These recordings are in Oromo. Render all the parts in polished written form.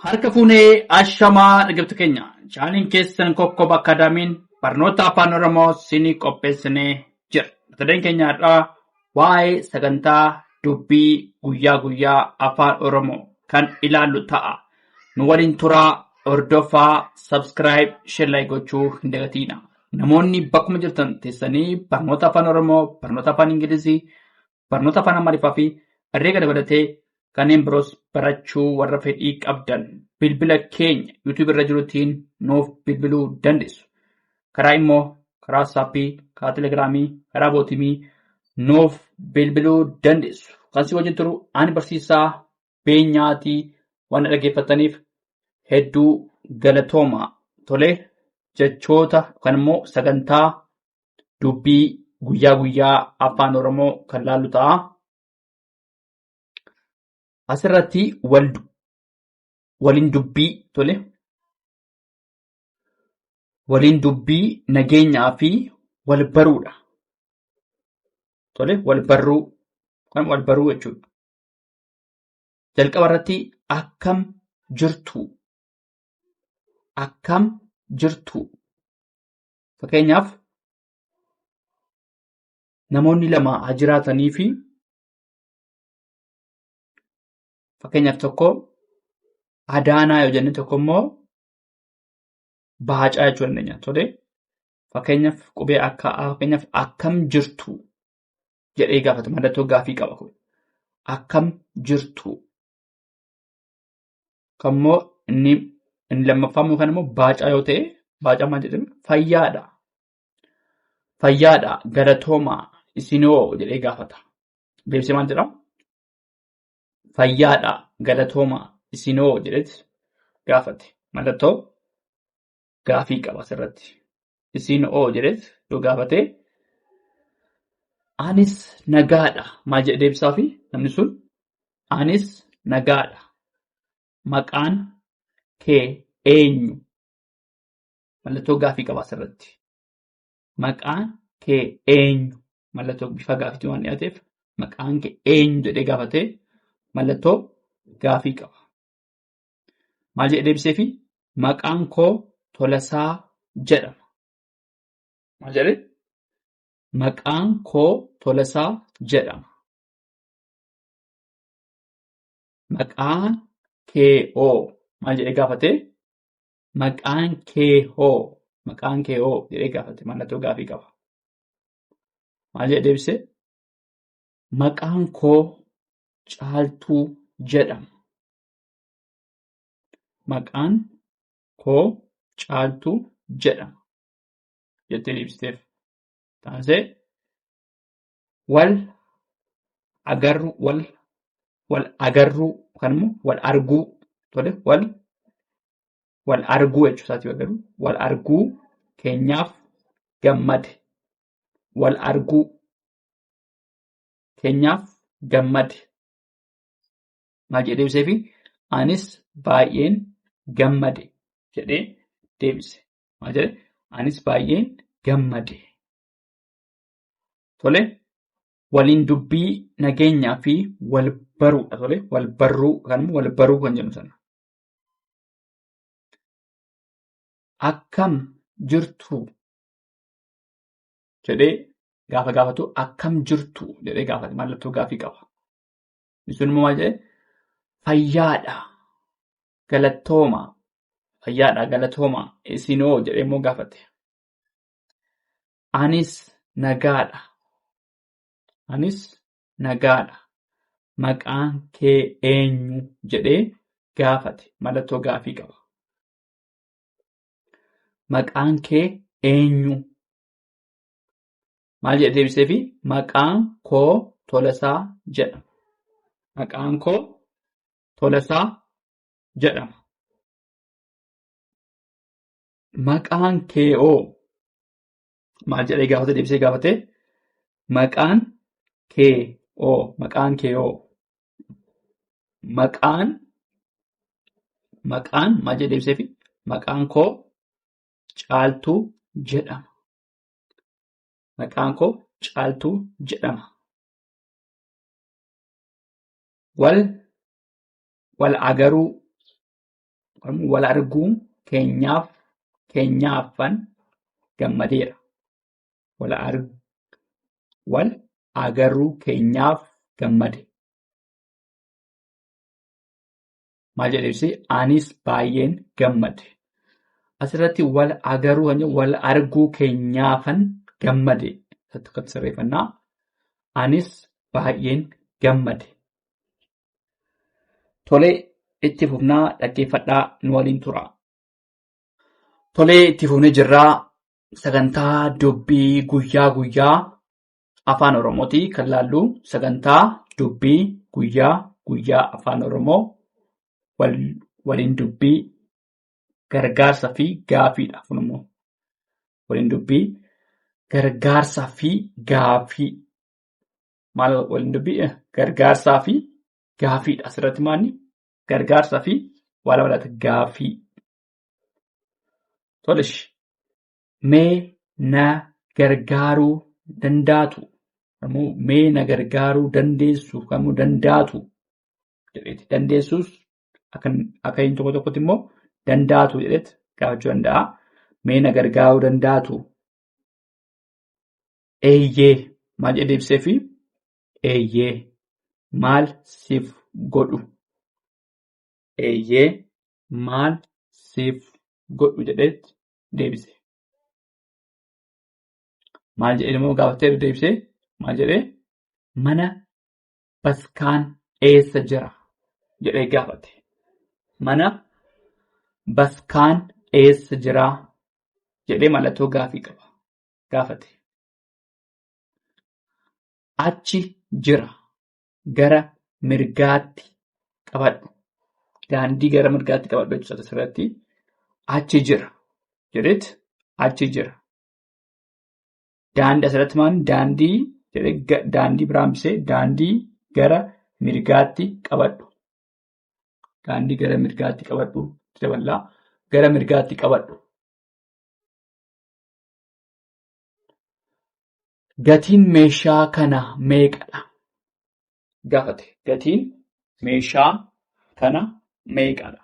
Harka fuunee ashamaa dhaggeeffattoota keenya chaaniin keessan kokkoba akaadaamiin barnoota afaan oromoo sinii qopheessinee jira. Mata-dureen keenya har'aa waa'ee sagantaa dubbii guyyaa guyyaa afaan oromoo kan ilaallu ta'a. Nu waliin turaa, hordofaa, subscribe, share gochuu hin dagatinaa. Namoonni bakkuma jirtan teessanii barnoota afaan oromoo, barnoota afaan ingilizii, barnoota afaan amaariffaa fi herreega dabalatee kanneen biroos barachuu warra fedhii qabdan bilbila keenya YouTube irra jirutiin nuuf bilbiluu dandeessu. Karaa immoo karaa WhatsAppii, karaa Telegiraamii, karaa Bootimii nuuf bilbiluu dandeessu. Kan si wajjin turu ani barsiisaa beenyaatii waan dhaggeeffataniif hedduu galatooma. Tolee, jechoota kan immoo sagantaa dubbii guyyaa guyyaa afaan oromoo kan laallu ta'a. Asirratti waliin dubbii tole. Waliin dubbii nageenyaa fi wal baruudha. Tole, wal baruu jechuudha. Jalqaba irratti akkam jirtu? Akkam jirtu? Fakkeenyaaf namoonni lama haa jiraatanii fi fakkeenyaaf tokko Adaanaa yoo jenne tokko immoo Baacaa jechuu dandeenya. Tole, fakkeenyaaf fakkeenyaaf akkam jirtu jedhee gaafata. Mallattoo gaafii qaba kun. Akkam jirtu? Kan immoo inni lammaffaa immoo kan immoo Baacaa yoo ta'e, Baacaa maal jedhama? Fayyaadha. Fayyaadha, galatoomaa, isinoo jedhee gaafata. Deebisee maal jedhama? Fayyaadha, galatoomaa, isinoo jedheeti gaafate. Mallattoo gaafii qaba asirratti. Isinoo jedheeti yoo gaafate, anis nagaadha maal jedhee deebisaafi namni sun? Anis nagaadha. Maqaan kee eenyu? Mallattoo gaafii qaba asirratti. Maqaan kee eenyu? Mallattoo bifa gaafiitiin waan dhiyaateef maqaan kee eenyu jedhee gaafatee mallattoo gaafii qaba. Maal jedhee deebiseefi? Maqaan koo Tolasaa jedhama. Maal jedhee? Maqaan koo Tolasaa jedhama. Maqaan kee hoo? Maal jedhee gaafatee? Maqaan kee hoo? Maqaan kee hoo jedhee gaafate. Mallattoo gaafii qaba. Maal jedhee deebisee? Maqaan koo Caaltuu jedhama. Maqaan koo Caaltuu jedhama jettee deebiteef. Taasisee wal agarruu kan immoo wal arguu. Tole, wal arguu jechuu isaati agarru. Wal arguu keenyaaf gammade. Wal arguu keenyaaf gammade. Maal jedhee deebiseefi? Anis baay'een gammade jedhee deebise. Maal jedhee? Anis baay'een gammade. Tole, waliin dubbii nageenyaa fi wal baruudha. Tole, wal baruu kan jennu sana. Akkam jirtu jedhee gaafa gaafatu akkam jirtu jedhee gaafate. Mallattoo gaafii qaba. Sun immoo maal jedhee? Fayyaadha, galatoomaa. Fayyaadha, galatoomaa, isinoo jedhee immoo gaafate. Anis nagaadha. Anis nagaadha. Maqaan kee eenyu jedhee gaafate. Mallattoo gaafii qaba. Maqaan kee eenyu? Maal jedhee deebiseefi? Maqaan koo Tolasaa jedhama. Maqaan koo Tolasaa jedhama. Maqaan kee hoo? Maal jedhee gaafate? Deebisee gaafate. Maqaan kee hoo? Maqaan kee hoo? Maqaan maal jedhee deebiseefi? Maqaan koo Caaltuu jedhama. Maqaan koo Caaltuu jedhama. Wal agaruu wal arguu keenyaafan gammadeera. Wal agaruu keenyaaf gammade. Maal jedhee ibse? Anis baay'een gammade. Asirratti wal agaruu kan jedhu wal arguu keenyaafan gammade. Kan sirreeffannaa. Anis baay'een gammade. Tolee, itti fufnaa dhaggeeffadhaa nu waliin tura. Tolee, itti fufnee jirraa sagantaa dubbii guyyaa afaan Oromooti kan laallu sagantaa dubbii guyyaa afaan Oromoo waliin dubbii gargaarsaa fi gaaffiidha. Kunimmoo waliin dubbii gargaarsaa fi gaaffii. Maal waliin dubbii gargaarsaa fi gaaffiidha. Asirratti maalni gargaarsaa fi walabalaata gaaffii. Tolesh mee na gargaaruu dandaatu? Mee na gargaaruu dandeessu kamuu dandaatu jedheeti. Dandeessuus akka hin tokkotti immoo dandaatu jedheeti gaafachuu danda'a. Mee na gargaaruu dandaatu? Eeyyee maal jedhee ibseefi? Eeyyee maal siif godhu? Eeyyee maal siif godhu jedheeti deebise. Maal jedhee immoo gaafatee deebisee maal jedhee? Mana baskaan eessa jira jedhee gaafate. Mana baskaan eessa jira jedhee mallattoo gaaffii qaba. Gaafate. Achi jira gara mirgaatti qabadhu. Daandii gara mirgaatti qabadhu jechuudha asirratti. Achi jira jedheeti achi jira. Daandii asirratti maal daandii jedhee daandii biraan bisee daandii gara mirgaatti qabadhu. Daandii gara mirgaatti qabadhu daballaa gara mirgaatti qabadhu. Gatiin meeshaa kana meeqadha? Gaafate. Gatiin meeshaa kana meeqadha?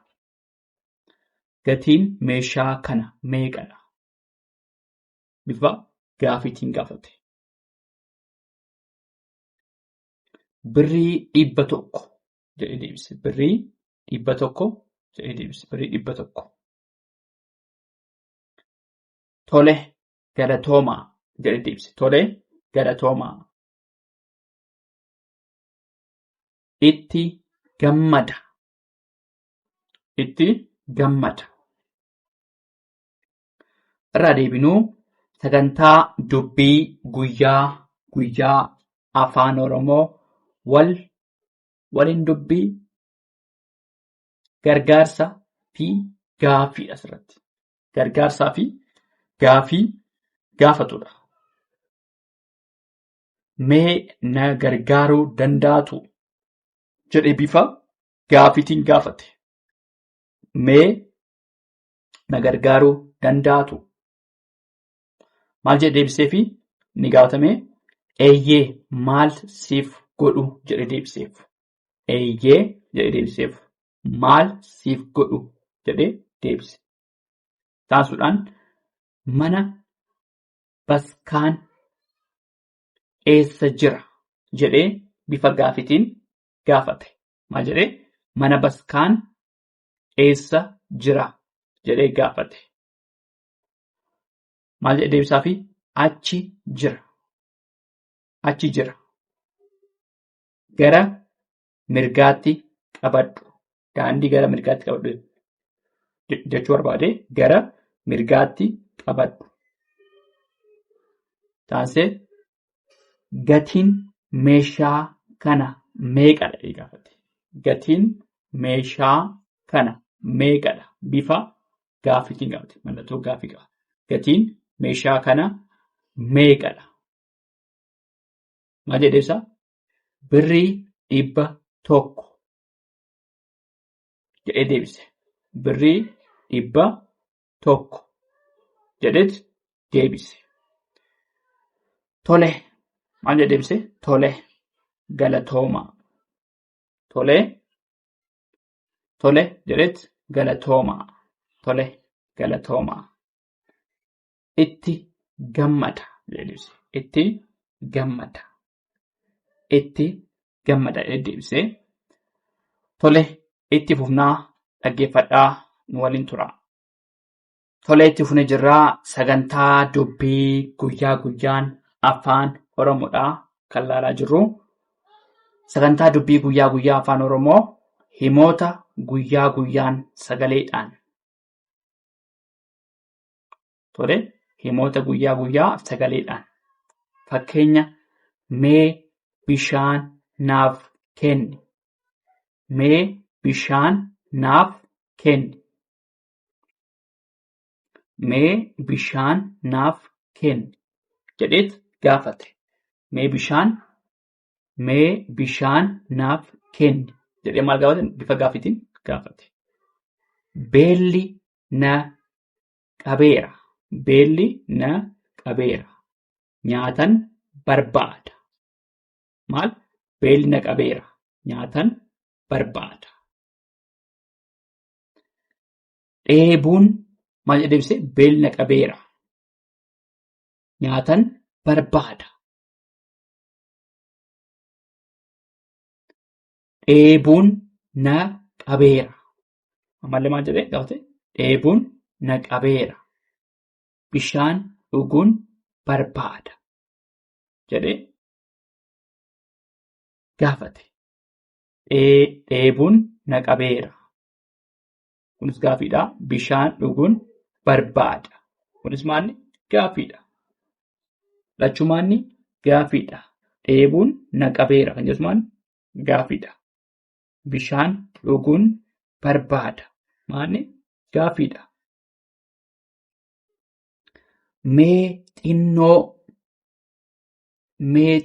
Gatiin meeshaa kana meeqadha? Bifa gaaffiitiin gaafate. Birrii 100 jedhee deebise. Birrii 100 jedhee deebise. Birrii 100. Tole galatoomaa jedhee deebise. Tole galatoomaa. Itti gammada. Itti gammada. Irraa deebinuu sagantaa dubbii guyyaa afaan Oromoo waliin dubbii gargaarsaa fi gaaffiidha asirratti. Gargaarsaa fi gaaffii gaafatudha. Mee na gargaaruu dandaatu jedhee bifa gaaffiitiin gaafate. Mee na gargaaruu dandaatu? Maal jedhee deebiseefi ni gaafatame? Eeyyee maal siif godhu jedhee deebiseef. Eeyyee jedhee deebiseef. Maal siif godhu jedhee deebise. Taasisuudhaan mana baskaan eessa jira jedhee bifa gaaffiitiin gaafate. Maal jedhee? Mana baskaan eessa jira jedhee gaafate. Maal jedhee deebisaafi? Achi jira. Achi jira. Gara mirgaatti qabadhu. Daandii gara mirgaatti qabadhu jechuu barbaade gara mirgaatti qabadhu. Taasisee gatiin meeshaa kana meeqadha gaafate. Gatiin meeshaa kana meeqadha? Bifa gaaffiitiin gaafate. Mallattoo gaaffii qaba. Gatiin meeshaa kana meeqadha? Maal jedhee deebisaa? Birrii 100 jedhee deebise. Birrii 100 jedheet deebise. Tole maal jedhee deebise? Tole galatoomaa. Tole jedheet galatoomaa. Tole galatoomaa. Itti gammada jedhibse. Itti gammada. Itti gammada deebisee. Tole itti fufnaa dhaggeeffadhaa nu waliin tura. Tole itti fufnee jirraa sagantaa dubbii guyyaa guyyaan afaan Oromoodhaa kan ilaalaa jirru. Sagantaa dubbii guyyaa guyyaa afaan Oromoo himoota guyyaa guyyaan sagaleedhaan. Tole himoota guyyaa guyyaa sagaleedhaan. Fakkeenya mee bishaan naaf kenni. Mee bishaan naaf kenni. Mee bishaan naaf kenni jedheet gaafate. Mee bishaan naaf kenni jedhee maal gaafate? Bifa gaafiitiin gaafate. Beelli na qabeera. Beelli na qabeera. Nyaatan barbaada. Maal? Beelli na qabeera. Nyaatan barbaada. Dheebuun maal jedhee ibse? Beelli na qabeera. Nyaatan barbaada. Dheebuun na qabeera. Ammallee maal jedhee gaafate? Dheebuun na qabeera. Bishaan dhuguun barbaada jedhee gaafate. Dheebuun na qabeera. Kunis gaafiidha. Bishaan dhuguun barbaada. Kunis maalni? Gaafiidha. Lachumaanni gaafiidha. Dheebuun na qabeera kan jedhu maalni? Gaafiidha. Bishaan dhuguun barbaada. Maalni? Gaafiidha. Mee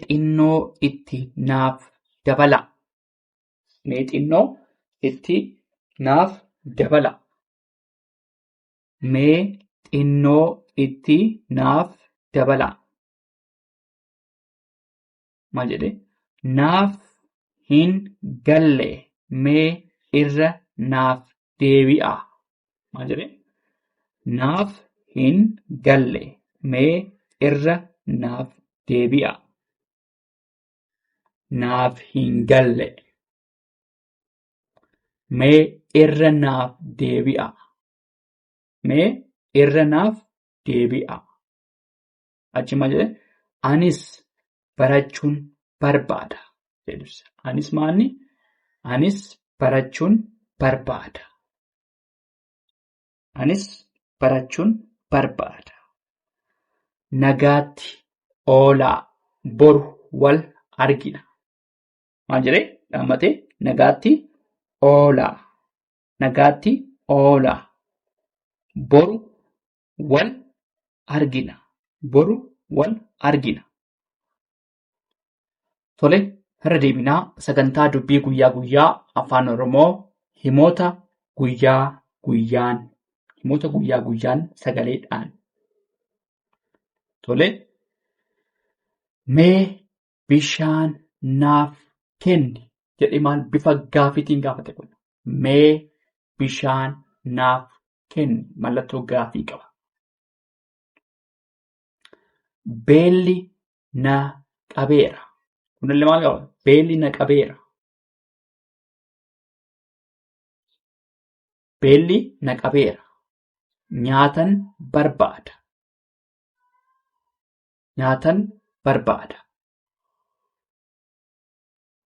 xinnoo itti naaf dabala. Mee xinnoo itti naaf dabala. Mee xinnoo itti naaf dabala. Maal jedhee? Naaf hin galle. Mee irra naaf deebi'a. Maal jedhee? Naaf hin galle. Mee irra naaf deebi'a. Naaf hin galle. Mee irra naaf deebi'a. Mee irra naaf deebi'a. Achi maal jedhee? Anis barachuun barbaada. Anis maalni? Anis barachuun barbaada. Anis barachuun barbaada. Nagaatti oolaa. Boru wal argina. Maal jedhee? Dhaammatee nagaatti oolaa. Nagaatti oolaa. Boru wal argina. Boru wal argina. Tole, irra deebinaa sagantaa dubbii guyyaa guyyaa afaan Oromoo himoota guyyaa guyyaan sagaleedhaan. Tole, mee bishaan naaf kenni jedhee maal bifa gaafiitiin gaafate kun? Mee bishaan naaf kenni mallattoo gaafii qaba. Beelli na qabeera. Kunillee maal qaba? Beelli na qabeera. Beelli na qabeera. Nyaatan barbaada. Nyaatan barbaada.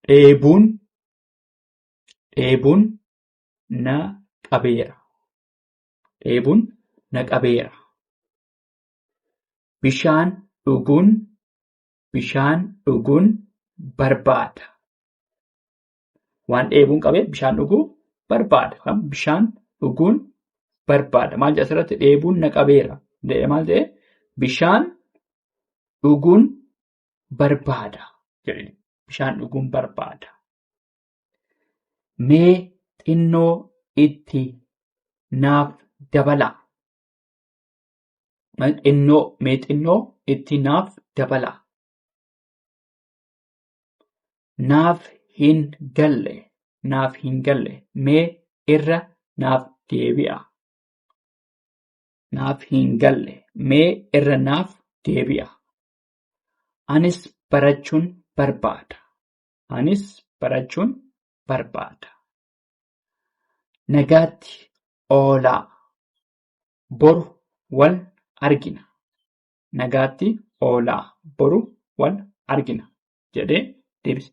Dheebuun na qabeera. Dheebuun na qabeera. Bishaan dhuguun barbaada. Waan dheebuun qabee bishaan dhuguu barbaada. Bishaan dhuguun barbaada. Maal jedha asirratti? Dheebuun na qabeera. Maal jedhee? Bishaan dhuguun barbaada. Bishaan dhuguun barbaada. Mee xinnoo itti naaf dabala. Mee xinnoo itti naaf dabala. Naaf hin galle. Mee irra naaf deebi'a. Naaf hin galle mee irra naaf deebi'a. Anis barachuun barbaada. Anis barachuun barbaada. Nagaatti oolaa. Boru wal argina. Nagaatti oolaa. Boru wal argina jedhee deebise.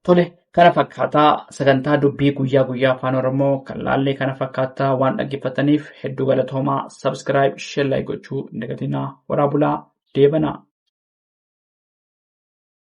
Tole, kana fakkaataa sagantaa dubbii guyyaa guyyaa afaan Oromoo kan laallee kana fakkaataa waan dhaggeeffataniif hedduu galatoomaa. Subscribe, share, like gochuu hin dagatinaa. Horaa bulaa, deebanaa.